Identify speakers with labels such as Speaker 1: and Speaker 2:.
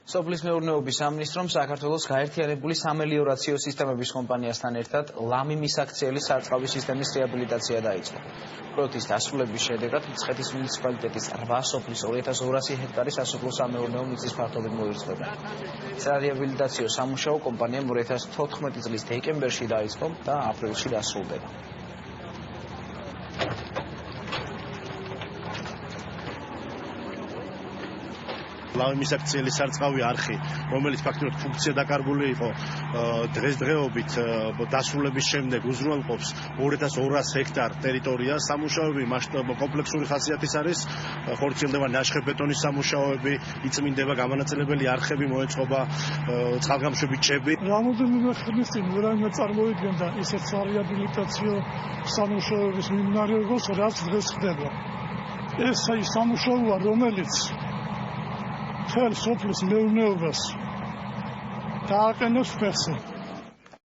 Speaker 1: სოფლის მეურნეობის სამინისტრომ საქართველოს გაერთიანებული სამელიორაციო სისტემების კომპანიასთან ერთად ლამი მისაქციელი სარწყავი სისტემის რეაბილიტაცია დაიწყო. პროექტის დასრულების შედეგად მცხეთის მუნიციპალიტეტის 8 სოფლის 2200 ჰექტარი სასოფლო-სამეურნეო მიწის ფართობით მოირწყვება. სარეაბილიტაციო სამუშაო კომპანიამ 2014 წლის დეკემბერში დაიწყო და აპრილში დასრულდება.
Speaker 2: ლამი მისაქციელი სარწყავი არხი, რომელიც ფაქტობრივად ფუნქცია დაკარგული იყო, დღესდღეობით დასრულების შემდეგ უზრუნველყოფს 2200 ჰექტარ ტერიტორიას. სამუშაოები კომპლექსური ხასიათის არის, ხორციელდება ნაშხებეტონის სამუშაოები, იწმინდება გამანაწილებელი არხები, მოეწყობა წყალგამშვები ჭები.
Speaker 3: რამოდენიმე ხნის წინ ვერაიმე წარმოიდგენდა ისეთ სარეაბილიტაციო სამუშაოების მიმდინარეობას, რაც დღეს ხდება. ეს სამუშაოა, რომელიც მთელ სოფლის მეურნეობას დააყენებს ფეხზე.